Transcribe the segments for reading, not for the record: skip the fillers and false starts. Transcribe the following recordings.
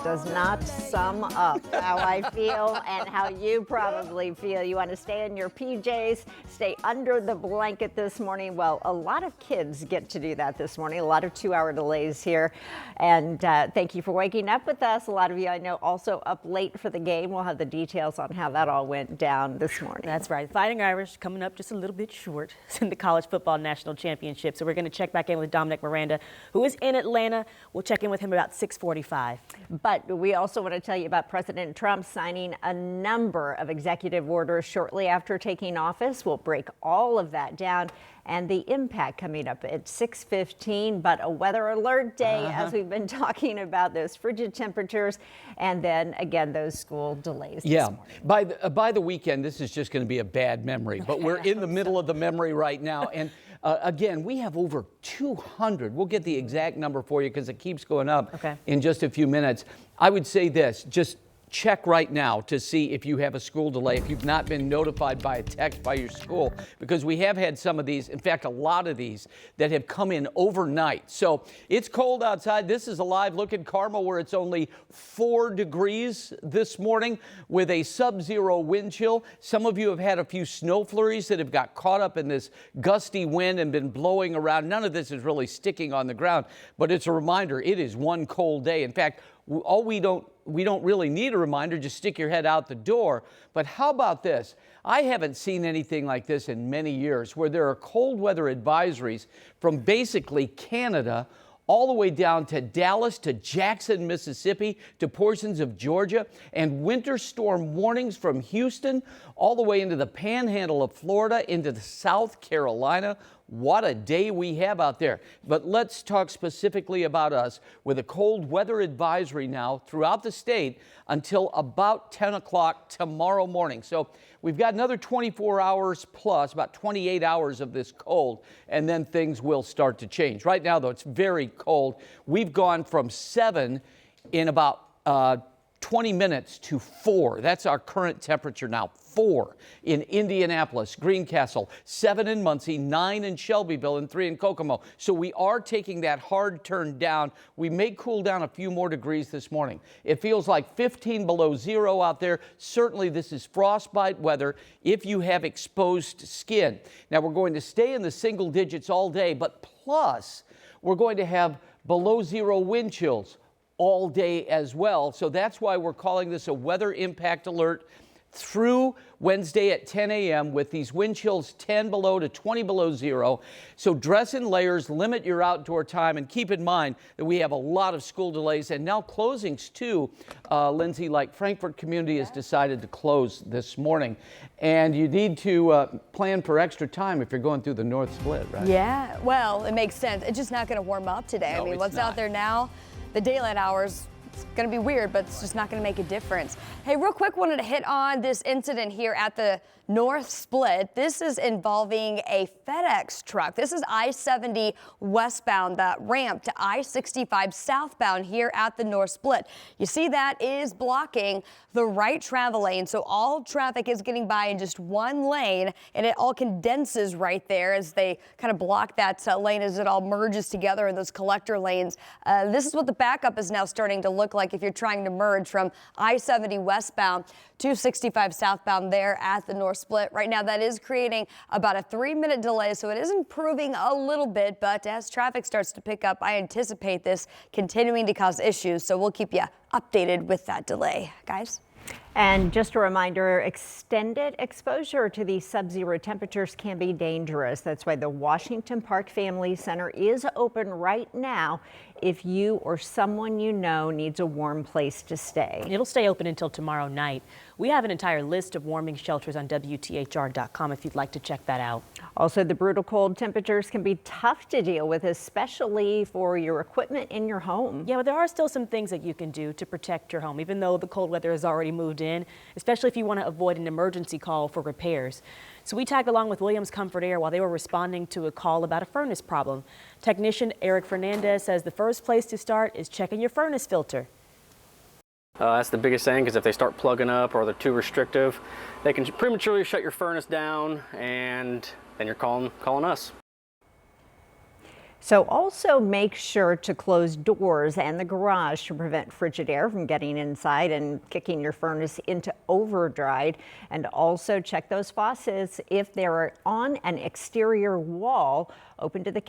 does not sum up how I feel and how you probably feel. You want to stay in your PJs, stay under the blanket this morning. Well, a lot of kids get to do that this morning. A lot of 2-hour delays here. And thank you for waking up with us. A lot of you I know also up late for the game. We'll have the details on how that all went down this morning. That's right. Fighting Irish coming up just a little bit short in the College Football National Championship. So we're going to check back in with Dominic Miranda, who is in Atlanta. We'll check in with him about 6:45. But we also want to tell you about President Trump signing a number of executive orders shortly after taking office. We'll break all of that down and the impact coming up at 6:15. But a weather alert day, as we've been talking about, those frigid temperatures, and then again those school delays. Yeah, by the weekend, this is just going to be a bad memory. But we're in the middle of the memory right now, and again, we have over 200. We'll get the exact number for you because it keeps going up in just a few minutes. I would say this, just check right now to see if you have a school delay, if you've not been notified by a text by your school, because we have had some of these, in fact, a lot of these that have come in overnight. So it's cold outside. This is a live look at Carmel where it's only 4 degrees this morning with a sub-zero wind chill. Some of you have had a few snow flurries that have got caught up in this gusty wind and been blowing around. None of this is really sticking on the ground, but it's a reminder it is one cold day. In fact, we don't really need a reminder, just stick your head out the door. But how about this? I haven't seen anything like this in many years, where there are cold weather advisories from basically Canada all the way down to Dallas, to Jackson, Mississippi, to portions of Georgia, and winter storm warnings from Houston all the way into the panhandle of Florida, into the South Carolina. What a day we have out there. But let's talk specifically about us with a cold weather advisory now throughout the state until about 10 o'clock tomorrow morning. So we've got another 24 hours plus, about 28 hours of this cold, and then things will start to change. Right now, though, it's very cold. We've gone from 7 in about 20 minutes to 4. That's our current temperature now. 4 in Indianapolis, Greencastle, 7 in Muncie, 9 in Shelbyville, and 3 in Kokomo. So we are taking that hard turn down. We may cool down a few more degrees this morning. It feels like 15 below zero out there. Certainly this is frostbite weather if you have exposed skin. Now we're going to stay in the single digits all day, but plus we're going to have below zero wind chills all day as well. So that's why we're calling this a weather impact alert through Wednesday at 10 a.m. with these wind chills 10 below to 20 below zero. So dress in layers, limit your outdoor time, and keep in mind that we have a lot of school delays and now closings too, Lindsay, like Frankfort Community has decided to close this morning. And you need to plan for extra time if you're going through the North Split, right? Yeah, well, it makes sense. It's just not going to warm up today. No, I mean, what's out there now, the daylight hours, it's going to be weird, but it's just not going to make a difference. Hey, real quick, wanted to hit on this incident here at the North Split. This is involving a FedEx truck. This is I-70 westbound, that ramp to I-65 southbound here at the North Split. You see that is blocking the right travel lane, so all traffic is getting by in just one lane, and it all condenses right there as they kind of block that lane as it all merges together in those collector lanes. This is what the backup is now starting to look like if you're trying to merge from I-70 westbound to 65 southbound there at the North Split. Right now, that is creating about a 3-minute delay, so it is improving a little bit, but as traffic starts to pick up, I anticipate this continuing to cause issues, so we'll keep you updated with that delay. Guys? And just a reminder, extended exposure to these sub-zero temperatures can be dangerous. That's why the Washington Park Family Center is open right now if you or someone you know needs a warm place to stay. It'll stay open until tomorrow night. We have an entire list of warming shelters on WTHR.com if you'd like to check that out. Also, the brutal cold temperatures can be tough to deal with, especially for your equipment in your home. Yeah, but there are still some things that you can do to protect your home, even though the cold weather has already moved in, especially if you want to avoid an emergency call for repairs. So we tagged along with Williams Comfort Air while they were responding to a call about a furnace problem. Technician Eric Fernandez says the first place to start is checking your furnace filter. That's the biggest thing, because if they start plugging up or they're too restrictive, they can prematurely shut your furnace down, and then you're calling us. So also make sure to close doors and the garage to prevent frigid air from getting inside and kicking your furnace into overdrive. And also check those faucets if they're on an exterior wall. Open the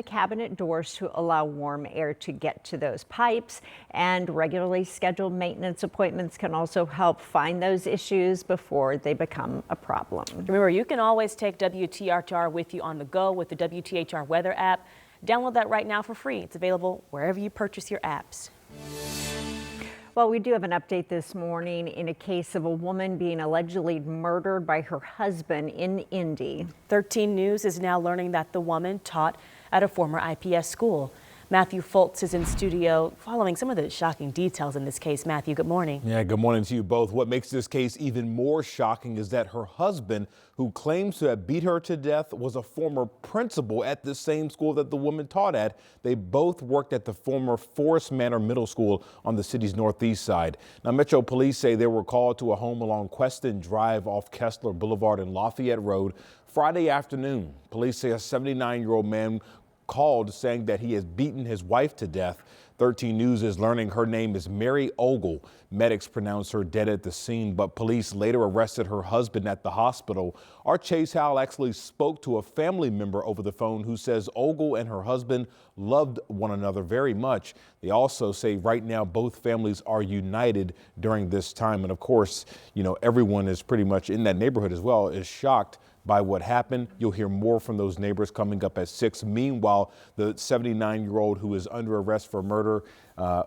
cabinet doors to allow warm air to get to those pipes. And regularly scheduled maintenance appointments can also help find those issues before they become a problem. Remember, you can always take WTHR with you on the go with the WTHR weather app. Download that right now for free. It's available wherever you purchase your apps. Well, we do have an update this morning in a case of a woman being allegedly murdered by her husband in Indy. 13 News is now learning that the woman taught at a former IPS school. Matthew Foltz is in studio following some of the shocking details in this case. Matthew, good morning. Yeah, good morning to you both. What makes this case even more shocking is that her husband, who claims to have beat her to death, was a former principal at the same school that the woman taught at. They both worked at the former Forest Manor Middle School on the city's northeast side. Now, Metro Police say they were called to a home along Queston Drive off Kessler Boulevard and Lafayette Road Friday afternoon. Police say a 79-year-old man called saying that he has beaten his wife to death. 13 News is learning her name is Mary Ogle. Medics pronounced her dead at the scene, but police later arrested her husband at the hospital. Our Chase Howell actually spoke to a family member over the phone who says Ogle and her husband loved one another very much. They also say right now both families are united during this time. And of course, you know, everyone is pretty much in that neighborhood as well is shocked by what happened. You'll hear more from those neighbors coming up at 6. Meanwhile, the 79-year-old who is under arrest for murder,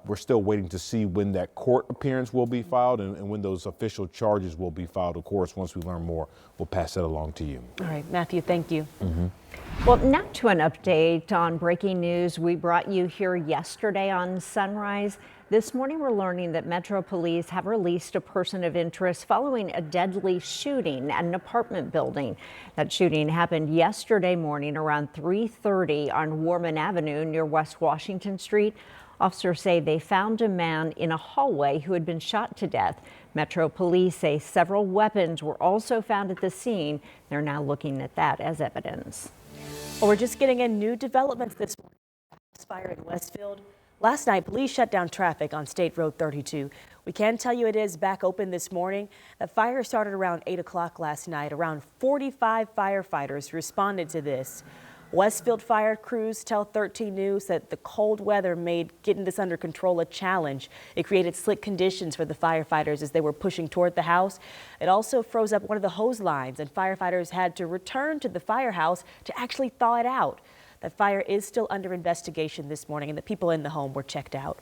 we're still waiting to see when that court appearance will be filed and when those official charges will be filed. Of course, once we learn more, we'll pass that along to you. All right, Matthew, thank you. Well, now to an update on breaking news we brought you here yesterday on Sunrise. This morning, we're learning that Metro Police have released a person of interest following a deadly shooting at an apartment building. That shooting happened yesterday morning around 3:30 on Warman Avenue near West Washington Street. Officers say they found a man in a hallway who had been shot to death. Metro Police say several weapons were also found at the scene. They're now looking at that as evidence. Well, we're just getting in new developments this morning. Fire in Westfield. Last night, police shut down traffic on State Road 32. We can tell you it is back open this morning. The fire started around 8 o'clock last night. Around 45 firefighters responded to this. Westfield fire crews tell 13 News that the cold weather made getting this under control a challenge. It created slick conditions for the firefighters as they were pushing toward the house. It also froze up one of the hose lines, and firefighters had to return to the firehouse to actually thaw it out. The fire is still under investigation this morning, and the people in the home were checked out.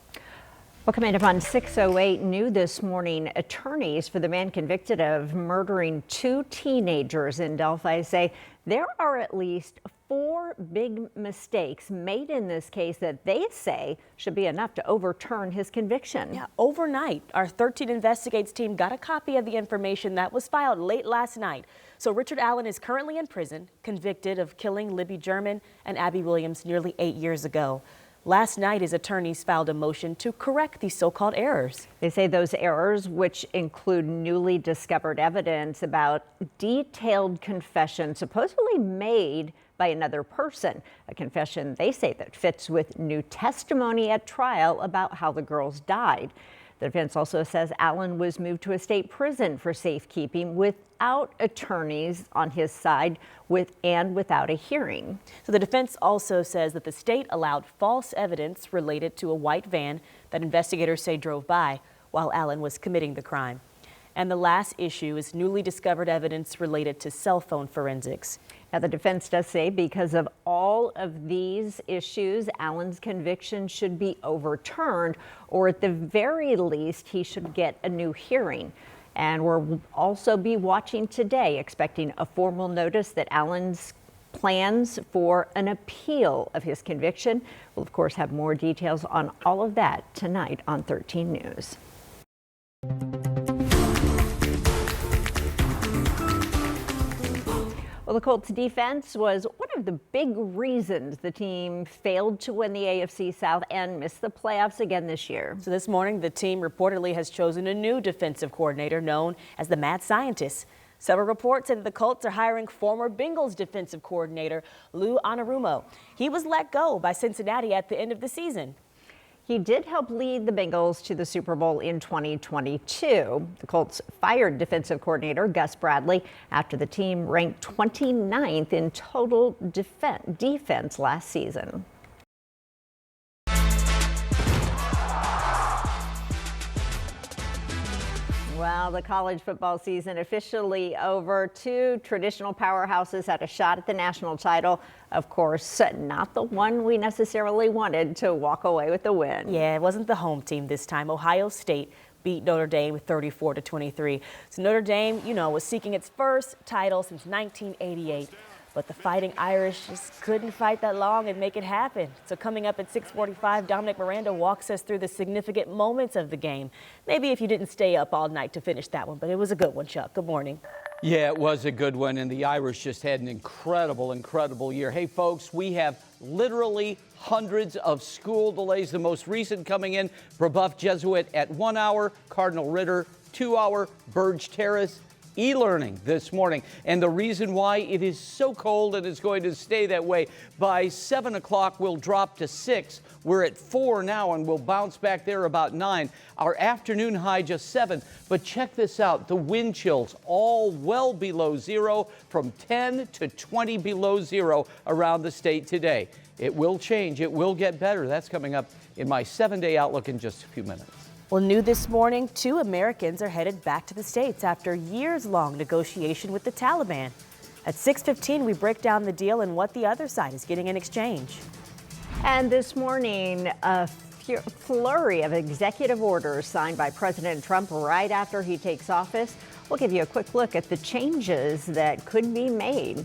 Well, coming up on 6:08 new this morning, attorneys for the man convicted of murdering 2 teenagers in Delphi say there are at least 4 big mistakes made in this case that they say should be enough to overturn his conviction. Yeah, overnight, our 13 Investigates team got a copy of the information that was filed late last night. So Richard Allen is currently in prison, convicted of killing Libby German and Abby Williams nearly 8 years ago. Last night, his attorneys filed a motion to correct these so-called errors. They say those errors, which include newly discovered evidence about detailed confessions supposedly made by another person, a confession they say that fits with new testimony at trial about how the girls died. The defense also says Allen was moved to a state prison for safekeeping without attorneys on his side and without a hearing. So the defense also says that the state allowed false evidence related to a white van that investigators say drove by while Allen was committing the crime. And the last issue is newly discovered evidence related to cell phone forensics. Now, the defense does say because of all of these issues, Allen's conviction should be overturned, or at the very least, he should get a new hearing. And we'll also be watching today, expecting a formal notice that Allen's plans for an appeal of his conviction. We'll, of course, have more details on all of that tonight on 13 News. Well, the Colts defense was one of the big reasons the team failed to win the AFC South and missed the playoffs again this year. So this morning, the team reportedly has chosen a new defensive coordinator known as the Mad Scientist. Several reports say that the Colts are hiring former Bengals defensive coordinator Lou Anarumo. He was let go by Cincinnati at the end of the season. He did help lead the Bengals to the Super Bowl in 2022. The Colts fired defensive coordinator Gus Bradley after the team ranked 29th in total defense last season. Well, the college football season officially over. Two traditional powerhouses had a shot at the national title. Of course, not the one we necessarily wanted to walk away with the win. Yeah, it wasn't the home team this time. Ohio State beat Notre Dame with 34-23. So Notre Dame, was seeking its first title since 1988. But the Fighting Irish just couldn't fight that long and make it happen. So coming up at 6:45, Dominic Miranda walks us through the significant moments of the game. Maybe if you didn't stay up all night to finish that one, but it was a good one, Chuck. Good morning. Yeah, it was a good one, and the Irish just had an incredible year. Hey, folks, we have literally hundreds of school delays. The most recent coming in, Brebeuf Jesuit at 1 hour, Cardinal Ritter 2 hour, Burge Terrace e-learning this morning. And the reason why, it is so cold and it's going to stay that way. By 7 o'clock, we'll drop to 6. We're at 4 now and we'll bounce back there about 9. Our afternoon high just 7. But check this out. The wind chills all well below zero, from 10 to 20 below zero around the state today. It will change. It will get better. That's coming up in my 7-day outlook in just a few minutes. Well, new this morning, 2 Americans are headed back to the States after years-long negotiation with the Taliban. At 6:15, we break down the deal and what the other side is getting in exchange. And this morning, a flurry of executive orders signed by President Trump right after he takes office. We'll give you a quick look at the changes that could be made.